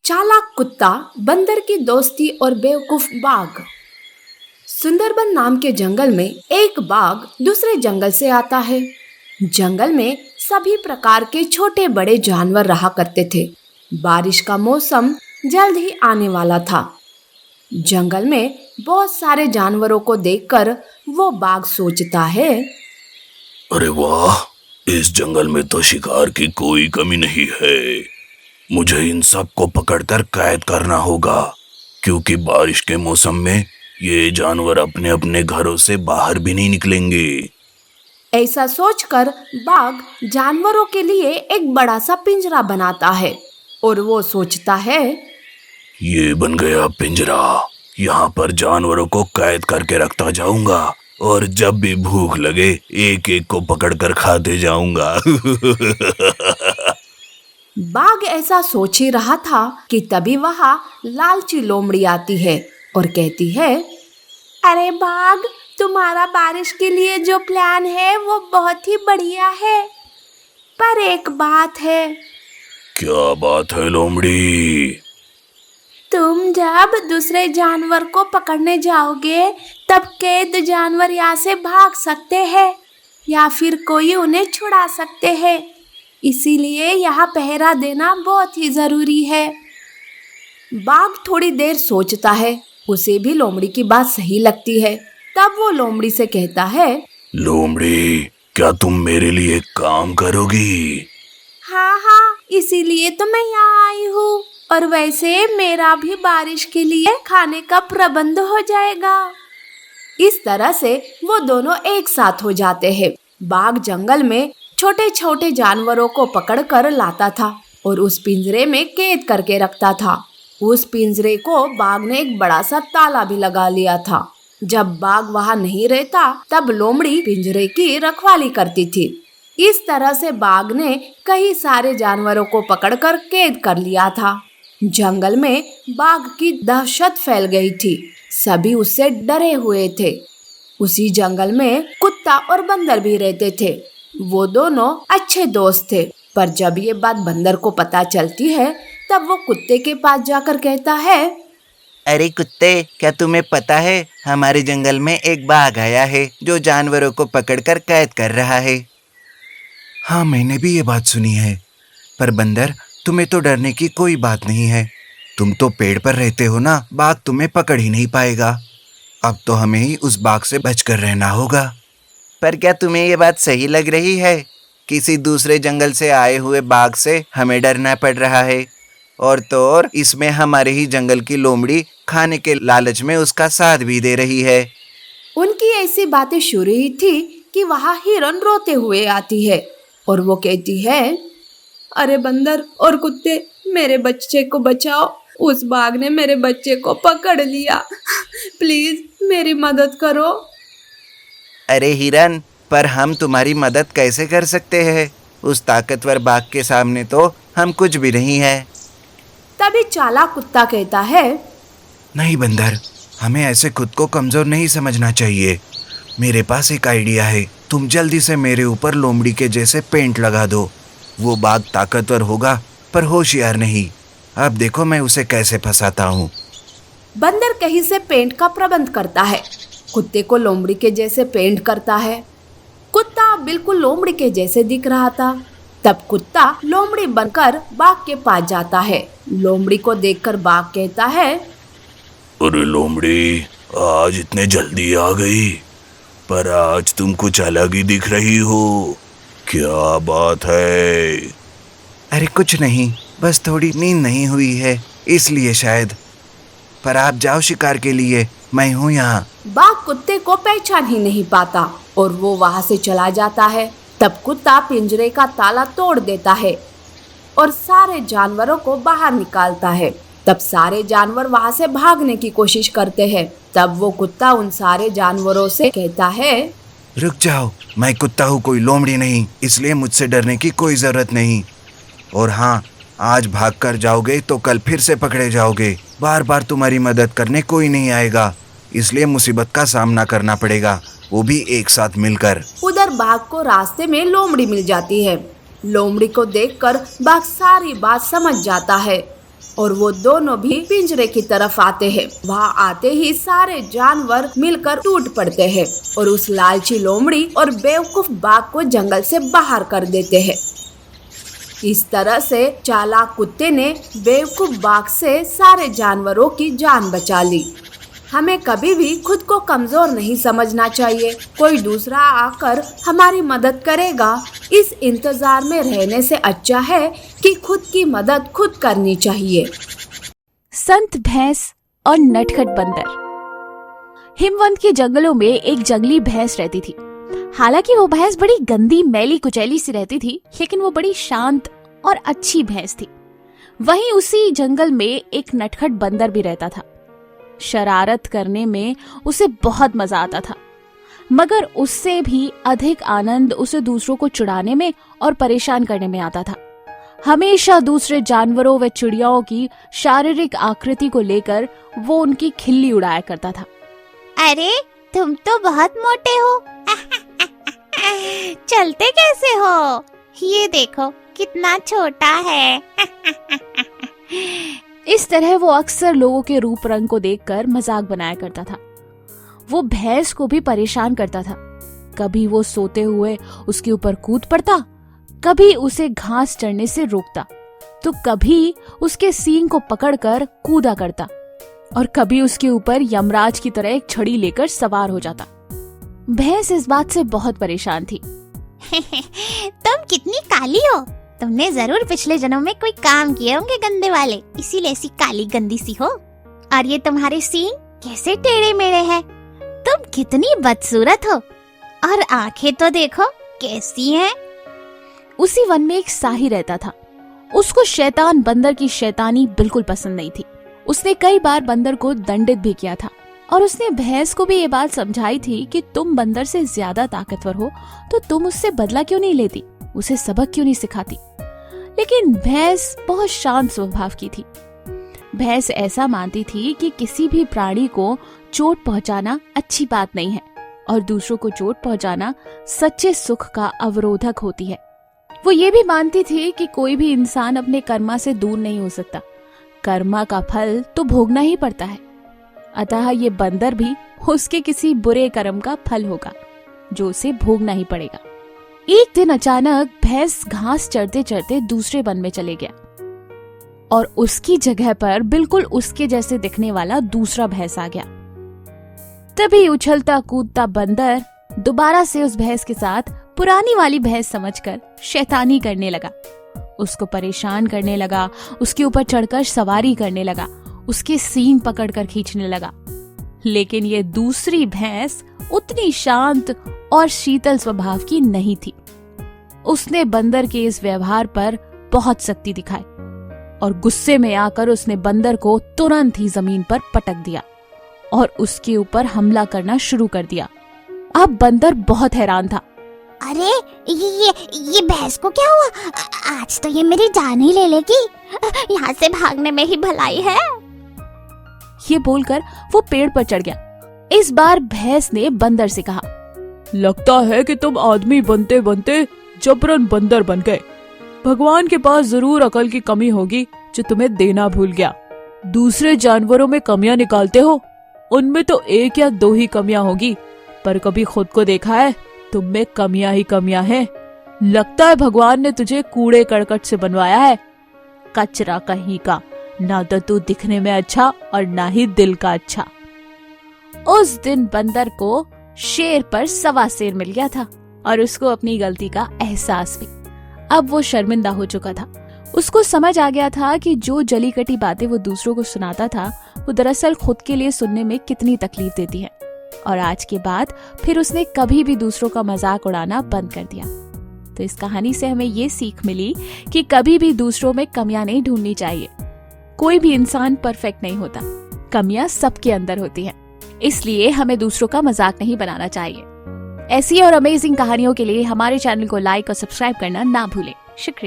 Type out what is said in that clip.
चालाक कुत्ता, बंदर की दोस्ती और बेवकूफ बाघ। सुंदरबन नाम के जंगल में एक बाघ दूसरे जंगल से आता है। जंगल में सभी प्रकार के छोटे बड़े जानवर रहा करते थे। बारिश का मौसम जल्द ही आने वाला था। जंगल में बहुत सारे जानवरों को देखकर वो बाघ सोचता है, अरे वाह, इस जंगल में तो शिकार की कोई कमी नहीं है। मुझे इन सब को पकड़कर कैद करना होगा, क्योंकि बारिश के मौसम में ये जानवर अपने अपने घरों से बाहर भी नहीं निकलेंगे। ऐसा सोचकर बाघ जानवरों के लिए एक बड़ा सा पिंजरा बनाता है और वो सोचता है, ये बन गया पिंजरा। यहाँ पर जानवरों को कैद करके रखता जाऊंगा और जब भी भूख लगे एक एक को पकड़कर खाते जाऊंगा। बाघ ऐसा सोच ही रहा था कि तभी वहां लालची लोमड़ी आती है और कहती है, अरे बाघ, तुम्हारा बारिश के लिए जो प्लान है वो बहुत ही बढ़िया है, पर एक बात है। क्या बात है लोमड़ी? तुम जब दूसरे जानवर को पकड़ने जाओगे तब कैद जानवर यहाँ से भाग सकते हैं या फिर कोई उन्हें छुड़ा सकते हैं, इसीलिए यहाँ पहरा देना बहुत ही जरूरी है। बाघ थोड़ी देर सोचता है, उसे भी लोमड़ी की बात सही लगती है। तब वो लोमड़ी से कहता है, लोमड़ी, क्या तुम मेरे लिए काम करोगी? हाँ हाँ, इसीलिए तो मैं यहाँ आई हूँ, और वैसे मेरा भी बारिश के लिए खाने का प्रबंध हो जाएगा। इस तरह से वो दोनों एक साथ हो जाते हैं। बाघ जंगल में छोटे छोटे जानवरों को पकड़कर लाता था और उस पिंजरे में कैद करके रखता था। उस पिंजरे को बाघ ने एक बड़ा सा ताला भी लगा लिया था। जब बाघ वहाँ नहीं रहता तब लोमड़ी पिंजरे की रखवाली करती थी। इस तरह से बाघ ने कई सारे जानवरों को पकड़कर कैद कर लिया था। जंगल में बाघ की दहशत फैल गई थी। सभी उससे डरे हुए थे। उसी जंगल में कुत्ता और बंदर भी रहते थे। वो दोनों अच्छे दोस्त थे, पर जब ये बात बंदर को पता चलती है तब वो कुत्ते के पास जाकर कहता है, अरे कुत्ते, क्या तुम्हें पता है हमारे जंगल में एक बाघ आया है जो जानवरों को पकड़कर कैद कर रहा है। हाँ, मैंने भी ये बात सुनी है, पर बंदर, तुम्हें तो डरने की कोई बात नहीं है। तुम तो पेड़ पर रहते हो ना, बाघ तुम्हें पकड़ ही नहीं पाएगा। अब तो हमें ही उस बाघ से बचकर रहना होगा। पर क्या तुम्हें ये बात सही लग रही है? किसी दूसरे जंगल से आए हुए बाघ से हमें डरना पड़ रहा है, और तो और इसमें हमारे ही जंगल की लोमड़ी खाने के लालच में उसका साथ भी दे रही है। उनकी ऐसी बातें शुरू ही थी कि वहाँ हिरन रोते हुए आती है और वो कहती है, अरे बंदर और कुत्ते, मेरे बच्चे को बचाओ, उस बाघ ने मेरे बच्चे को पकड़ लिया, प्लीज मेरी मदद करो। अरे हिरन, पर हम तुम्हारी मदद कैसे कर सकते हैं? उस ताकतवर बाघ के सामने तो हम कुछ भी नहीं है। तभी चालाक कुत्ता कहता है, नहीं बंदर, हमें ऐसे खुद को कमजोर नहीं समझना चाहिए। मेरे पास एक आइडिया है। तुम जल्दी से मेरे ऊपर लोमड़ी के जैसे पेंट लगा दो। वो बाघ ताकतवर होगा पर होशियार नहीं। अब देखो मैं उसे कैसे फंसाता हूँ। बंदर कहीं से पेंट का प्रबंध करता है। कुत्ते को लोमड़ी के जैसे पेंट करता है। कुत्ता बिल्कुल लोमड़ी के जैसे दिख रहा था। तब कुत्ता लोमड़ी बनकर बाघ के पास जाता है। लोमड़ी को देखकर बाघ कहता है, अरे लोमड़ी, आज इतने जल्दी आ गई, पर आज तुम कुछ अलग ही दिख रही हो। क्या बात है? अरे कुछ नहीं, बस थोड़ी नींद नहीं हुई है, इसलिए शायद। पर आप जाओ शिकार के लिए, मैं हूँ यहाँ। बाघ कुत्ते को पहचान ही नहीं पाता और वो वहाँ से चला जाता है। तब कुत्ता पिंजरे का ताला तोड़ देता है और सारे जानवरों को बाहर निकालता है। तब सारे जानवर वहाँ से भागने की कोशिश करते हैं। तब वो कुत्ता उन सारे जानवरों से कहता है, रुक जाओ, मैं कुत्ता हूँ, कोई लोमड़ी नहीं, इसलिए मुझसे डरने की कोई जरूरत नहीं। और हाँ, आज भाग कर जाओगे तो कल फिर से पकड़े जाओगे। बार बार तुम्हारी मदद करने कोई नहीं आएगा, इसलिए मुसीबत का सामना करना पड़ेगा, वो भी एक साथ मिलकर। उधर बाघ को रास्ते में लोमड़ी मिल जाती है। लोमड़ी को देखकर बाघ सारी बात समझ जाता है और वो दोनों भी पिंजरे की तरफ आते हैं। वहाँ आते ही सारे जानवर मिलकर टूट पड़ते हैं और उस लालची लोमड़ी और बेवकूफ बाघ को जंगल से बाहर कर देते हैं। इस तरह से चालाक कुत्ते ने बेवकूफ बाघ से सारे जानवरों की जान बचा ली। हमें कभी भी खुद को कमजोर नहीं समझना चाहिए। कोई दूसरा आकर हमारी मदद करेगा, इस इंतजार में रहने से अच्छा है कि खुद की मदद खुद करनी चाहिए। संत भैंस और नटखट बंदर। हिमवंत के जंगलों में एक जंगली भैंस रहती थी। हालांकि वो भैंस बड़ी गंदी मैली कुचैली सी रहती थी, लेकिन वो बड़ी शांत और अच्छी भैंस थी। वहीं उसी जंगल में एक नटखट बंदर भी रहता था। शरारत करने में उसे बहुत मजा आता था, मगर उससे भी अधिक आनंद उसे दूसरों को चिढ़ाने में और परेशान करने में आता था। हमेशा दूसरे जानवरों व चिड़ियाओं की शारीरिक आकृति को लेकर वो उनकी खिल्ली उड़ाया करता था। अरे तुम तो बहुत मोटे हो, चलते कैसे हो? ये देखो कितना छोटा है। इस तरह वो अक्सर लोगों के रूप रंग को देखकर मजाक बनाया करता था। वो भैंस को भी परेशान करता था। कभी वो सोते हुए उसके ऊपर कूद पड़ता, कभी उसे घास चढ़ने से रोकता, तो कभी उसके सींग को पकड़कर कूदा करता और कभी उसके ऊपर यमराज की तरह एक छड़ी लेकर सवार हो जाता। भैंस इस बात से बहुत परेशान थी। तुम कितनी काली हो, तुमने जरूर पिछले जन्म में कोई काम किए होंगे गंदे वाले, इसीलिए ऐसी काली गंदी सी हो। और ये तुम्हारे सींग कैसे टेढ़े मेढ़े हैं, तुम कितनी बदसूरत हो, और आंखें तो देखो कैसी हैं। उसी वन में एक साही रहता था। उसको शैतान बंदर की शैतानी बिल्कुल पसंद नहीं थी। उसने कई बार बंदर को दंडित भी किया था और उसने भैंस को भी ये बात समझाई थी कि तुम बंदर से ज्यादा ताकतवर हो तो तुम उससे बदला क्यों नहीं लेती, उसे सबक क्यों नहीं सिखाती। लेकिन भैंस बहुत शांत स्वभाव की थी। भैंस ऐसा मानती थी कि किसी भी प्राणी को चोट पहुंचाना अच्छी बात नहीं है और दूसरों को चोट पहुंचाना सच्चे सुख का अवरोधक होती है। वो ये भी मानती थी कि कोई भी इंसान अपने कर्मा से दूर नहीं हो सकता, कर्मा का फल तो भोगना ही पड़ता है। अतः ये बंदर भी उसके किसी बुरे कर्म का फल होगा जो उसे भोगना ही पड़ेगा। एक दिन अचानक भैंस घास चढ़ते चढ़ते दूसरे वन में चले गया और उसकी जगह पर बिल्कुल उसके जैसे दिखने वाला दूसरा भैंस आ गया। तभी उछलता कूदता बंदर दोबारा से उस भैंस के साथ पुरानी वाली भैंस समझकर शैतानी करने लगा, उसको परेशान करने लगा, उसके ऊपर चढ़कर सवारी करने लगा, उसके सींग पकड़कर खींचने लगा। लेकिन ये दूसरी भैंस उतनी शांत और शीतल स्वभाव की नहीं थी। उसने बंदर के इस व्यवहार पर बहुत सख्ती दिखाई और गुस्से में आकर उसने बंदर को तुरंत ही जमीन पर पटक दिया और उसके ऊपर हमला करना शुरू कर दिया। अब बंदर बहुत हैरान था। अरे ये भैंस को क्या हुआ? आज तो ये मेरी जान ही ले लेगी, यहाँ से भागने में ही भलाई है। ये बोलकर वो पेड़ पर चढ़ गया। इस बार भैंस ने बंदर से कहा, लगता है कि तुम आदमी बनते बनते जबरन बंदर बन गए। भगवान के पास जरूर अकल की कमी होगी जो तुम्हें देना भूल गया। दूसरे जानवरों में कमियां निकालते हो, उनमें तो एक या दो ही कमियां होगी, पर कभी खुद को देखा है? तुम में कमियां ही कमियां हैं। लगता है भगवान ने तुझे कूड़े करकट से बनवाया है। कचरा कहीं का, ना तो तू दिखने में अच्छा और ना ही दिल का अच्छा। उस दिन बंदर को शेर पर सवा शेर मिल गया था और उसको अपनी गलती का एहसास भी। अब वो शर्मिंदा हो चुका था। उसको समझ आ गया था कि जो जली कटी बातें वो दूसरों को सुनाता था वो दरअसल खुद के लिए सुनने में कितनी तकलीफ देती है। और आज के बाद फिर उसने कभी भी दूसरों का मजाक उड़ाना बंद कर दिया। तो इस कहानी से हमें ये सीख मिली कि कभी भी दूसरों में कमियां नहीं ढूंढनी चाहिए। कोई भी इंसान परफेक्ट नहीं होता, कमियां सबके अंदर होती हैं। इसलिए हमें दूसरों का मजाक नहीं बनाना चाहिए। ऐसी और अमेजिंग कहानियों के लिए हमारे चैनल को लाइक और सब्सक्राइब करना ना भूलें। शुक्रिया।